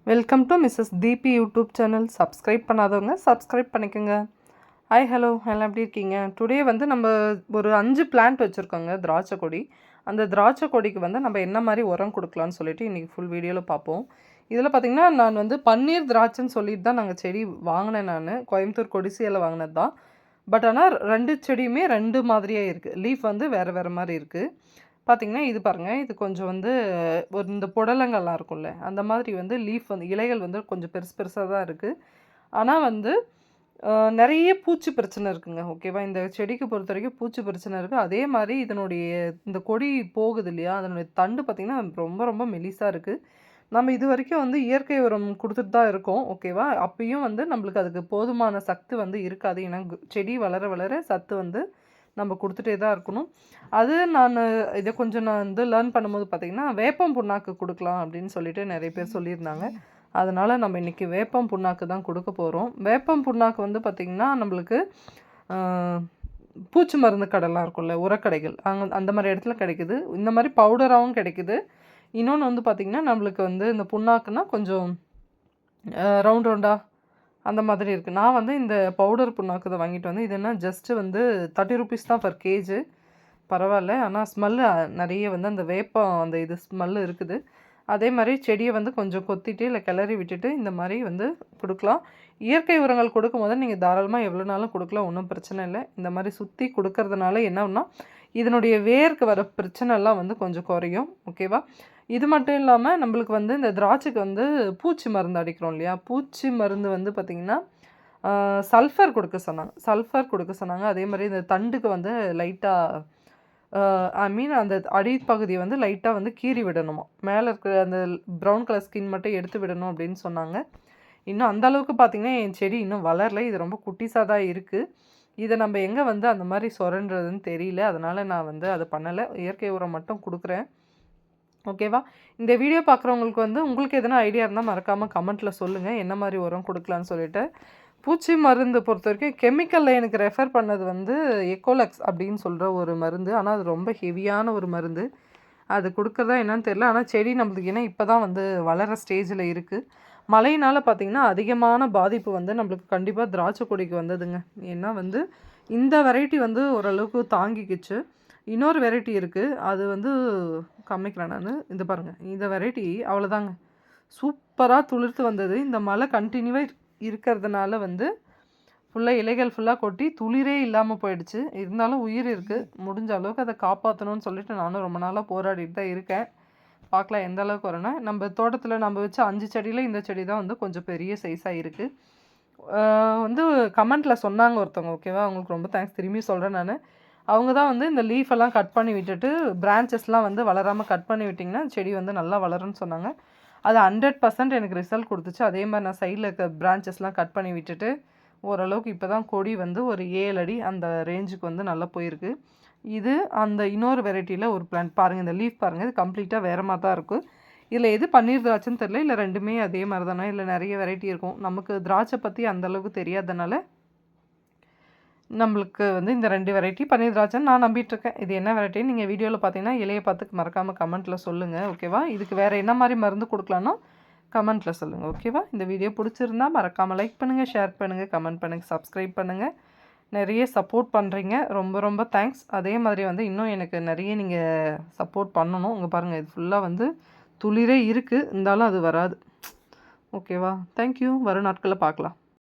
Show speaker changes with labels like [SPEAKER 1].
[SPEAKER 1] Welcome to Mrs Deepi YouTube channel. Subscribe பண்ணாதவங்க subscribe பண்ணிக்கோங்க. Hi hello எல்லாம் எப்படி இருக்கீங்க? டுடே வந்து நம்ம ஒரு 5 பிளான்ட் வச்சுருக்கோங்க திராட்சை கொடி. அந்த திராட்சை கொடிக்கு வந்து நம்ம என்ன மாதிரி உரம் கொடுக்கலான்னு சொல்லிட்டு இன்றைக்கி ஃபுல் வீடியோவில் பார்ப்போம். இதில் பார்த்திங்கன்னா நான் வந்து பன்னீர் திராட்சைன்னு சொல்லிட்டு தான் நாங்கள் செடி வாங்கினேன். நான் கோயம்புத்தூர் கொடிசியில் வாங்கினது தான். பட் ஆனால் 2 செடியுமே 2 மாதிரியே இருக்குது. லீஃப் வந்து வேறு வேறு மாதிரி இருக்குது. பார்த்திங்கன்னா இது பாருங்கள், இது கொஞ்சம் வந்து ஒரு இந்த புடலங்கள்லாம் இருக்கும்ல அந்த மாதிரி வந்து லீஃப் வந்து இலைகள் வந்து கொஞ்சம் பெருசு பெருசாக தான் இருக்குது. ஆனால் வந்து நிறைய பூச்சி பிரச்சனை இருக்குங்க. ஓகேவா? இந்த செடிக்கு பொறுத்த வரைக்கும் பூச்சி பிரச்சனை இருக்குது. அதே மாதிரி இதனுடைய இந்த கொடி போகுது இல்லையா, அதனுடைய தண்டு பார்த்திங்கன்னா ரொம்ப ரொம்ப மெலிசாக இருக்குது. நம்ம இது வரைக்கும் வந்து இயற்கை உரம் கொடுத்துட்டு தான் இருக்கோம். ஓகேவா? அப்பயும் வந்து நம்மளுக்கு அதுக்கு போதுமான சத்து வந்து இருக்காது. ஏன்னா செடி வளர வளர சத்து வந்து நம்ம கொடுத்துட்டே தான் இருக்கணும். அது நான் இதை கொஞ்சம் நான் வந்து லேர்ன் பண்ணும்போது பார்த்திங்கன்னா வேப்பம் புண்ணாக்கு கொடுக்கலாம் அப்படின்னு சொல்லிட்டு நிறைய பேர் சொல்லியிருந்தாங்க. அதனால் நம்ம இன்றைக்கி வேப்பம் புண்ணாக்கு தான் கொடுக்க போகிறோம். வேப்பம் புண்ணாக்கு வந்து பார்த்திங்கன்னா நம்மளுக்கு பூச்சி மருந்து கடைலாம் இருக்கும்ல, உரக்கடைகள் அந்த மாதிரி இடத்துல கிடைக்குது. இந்த மாதிரி பவுடராகவும் கிடைக்குது. இன்னொன்று வந்து பார்த்திங்கன்னா நம்மளுக்கு வந்து இந்த புண்ணாக்குன்னா கொஞ்சம் ரவுண்ட் ரவுண்டாக அந்த மாதிரி இருக்குது. நான் வந்து இந்த பவுடர் புண்ணாக்கு தான் வாங்கிட்டு வந்து, இது என்ன ஜஸ்ட்டு வந்து 30 ருபீஸ் தான் பர் கேஜு. பரவாயில்ல. ஆனால் ஸ்மெல்லு நிறைய வந்து அந்த வேப்பம் அந்த இது ஸ்மெல்லு இருக்குது. அதே மாதிரி செடியை வந்து கொஞ்சம் கொத்திட்டு இல்லை கிளறி விட்டுட்டு இந்த மாதிரி வந்து கொடுக்கலாம். இயற்கை உரங்கள் கொடுக்கும்போது நீங்கள் தாராளமாக எவ்வளோ நாளும் கொடுக்கலாம், ஒன்றும் பிரச்சனை இல்லை. இந்த மாதிரி சுற்றி கொடுக்கறதுனால என்னன்னா இதனுடைய வேருக்கு வர பிரச்சனைலாம் வந்து கொஞ்சம் குறையும். ஓகேவா? இது மட்டும் இல்லாமல் நம்மளுக்கு வந்து இந்த திராட்சைக்கு வந்து பூச்சி மருந்து அடிக்கிறோம் இல்லையா, பூச்சி மருந்து வந்து பார்த்திங்கன்னா சல்ஃபர் கொடுக்க சொன்னாங்க. அதே மாதிரி இந்த தண்டுக்கு வந்து லைட்டாக அந்த அடிப்பகுதியை வந்து லைட்டாக வந்து கீறி விடணுமா, மேலே இருக்கிற அந்த ப்ரௌன் கலர் ஸ்கின் மட்டும் எடுத்து விடணும் அப்படின்னு சொன்னாங்க. இன்னும் அந்தளவுக்கு பார்த்திங்கன்னா என் செடி இன்னும் வளரல. இது ரொம்ப குட்டிஸாக தான் இருக்குது. இதை நம்ம எங்கே வந்து அந்த மாதிரி சொரன்றதுன்னு தெரியல. அதனால் நான் வந்து அதை பண்ணலை. இயற்கை உரம் மட்டும் கொடுக்குறேன். ஓகேவா? இந்த வீடியோ பார்க்குறவங்களுக்கு வந்து உங்களுக்கு எதனா ஐடியா இருந்தால் மறக்காமல் கமெண்ட்டில் சொல்லுங்கள், என்ன மாதிரி உரம் கொடுக்கலான்னு சொல்லிட்டு. பூச்சி மருந்து பொறுத்த வரைக்கும் கெமிக்கலில் எனக்கு ரெஃபர் பண்ணது வந்து எக்கோலக்ஸ் அப்படின்னு சொல்கிற ஒரு மருந்து. ஆனால் அது ரொம்ப ஹெவியான ஒரு மருந்து. அது கொடுக்குறதா என்னன்னு தெரியல. ஆனால் செடி நம்மளுக்கு ஏன்னா இப்போ தான் வந்து வளர ஸ்டேஜில் இருக்குது. மழையினால் பார்த்திங்கன்னா அதிகமான பாதிப்பு வந்து நம்மளுக்கு கண்டிப்பாக திராட்சை கொடிக்கு வந்ததுங்க. ஏன்னா வந்து இந்த வெரைட்டி வந்து ஓரளவுக்கு தாங்கிக்கிச்சு. இன்னொரு வெரைட்டி இருக்குது, அது வந்து காமிக்கிறேன் நான். இந்த பாருங்கள், இந்த வெரைட்டி அவ்வளோதாங்க, சூப்பராக துளிர்த்து வந்தது. இந்த மழை கண்டினியூவாக இருக்கிறதுனால வந்து ஃபுல்லாக இலைகள் ஃபுல்லாக கொட்டி துளிரே இல்லாமல் போயிடுச்சு. இருந்தாலும் உயிர் இருக்குது. முடிஞ்ச அளவுக்கு அதை காப்பாற்றணும்னு சொல்லிட்டு நானும் ரொம்ப நாளாக போராடிட்டு தான் இருக்கேன். பார்க்கலாம் எந்த அளவுக்கு வரேன்னா. நம்ம தோட்டத்தில் நம்ம வச்ச 5 செடியில் இந்த செடி தான் வந்து கொஞ்சம் பெரிய சைஸாக இருக்குது. வந்து கமெண்ட்டில் சொன்னாங்க ஒருத்தவங்க. ஓகேவா? அவங்களுக்கு ரொம்ப தேங்க்ஸ். திரும்பி சொல்கிறேன் நான். அவங்க தான் வந்து இந்த லீஃபெல்லாம் கட் பண்ணி விட்டுட்டு பிரான்ச்சஸ்லாம் வந்து வளராமல் கட் பண்ணி விட்டிங்கன்னா செடி வந்து நல்லா வளரும்னு சொன்னாங்க. அது 100% எனக்கு ரிசல்ட் கொடுத்துச்சு. அதே மாதிரி நான் சைடில் இருக்க பிரான்ச்சஸ்லாம் கட் பண்ணி விட்டுட்டு ஓரளவுக்கு இப்போ தான் கொடி வந்து ஒரு 7 அடி அந்த ரேஞ்சுக்கு வந்து நல்லா போயிருக்கு. இது அந்த இன்னொரு வெரைட்டியில் ஒரு பிளான்ட் பாருங்கள். இந்த லீஃப் பாருங்கள், இது கம்ப்ளீட்டாக வேறு மாதிரி தான் இருக்கும். இதில் எது பன்னீர் திராட்சைன்னு தெரியல, இல்லை ரெண்டுமே அதே மாதிரி தானே, இல்லை நிறைய வெரைட்டி இருக்கும். நமக்கு திராட்சை பற்றி அந்தளவுக்கு தெரியாதனால நம்மளுக்கு வந்து இந்த 2 வெரைட்டி பன்னீர் திராட்சைன்னு நான் நம்பிட்டுருக்கேன். இது என்ன வெரைட்டின்னு நீங்கள் வீடியோவில் பார்த்தீங்கன்னா இலையை பார்த்து மறக்காமல் கமெண்ட்டில் சொல்லுங்கள். ஓகேவா? இதுக்கு வேறு என்ன மாதிரி மருந்து கொடுக்கலான்னா கமெண்ட்டில் சொல்லுங்கள். ஓகேவா? இந்த வீடியோ பிடிச்சிருந்தால் மறக்காமல் லைக் பண்ணுங்கள், ஷேர் பண்ணுங்கள், கமெண்ட் பண்ணுங்கள், சப்ஸ்கிரைப் பண்ணுங்கள். நிறைய சப்போர்ட் பண்ணுறீங்க, ரொம்ப ரொம்ப தேங்க்ஸ். அதே மாதிரி வந்து இன்னும் எனக்கு நிறைய நீங்கள் சப்போர்ட் பண்ணணும். இங்கே பாருங்கள், இது ஃபுல்லாக வந்து துளிரே இருக்குது, இருந்தாலும் அது வராது. ஓகேவா? தேங்க்யூ. வரும் நாட்களில் பார்க்கலாம்.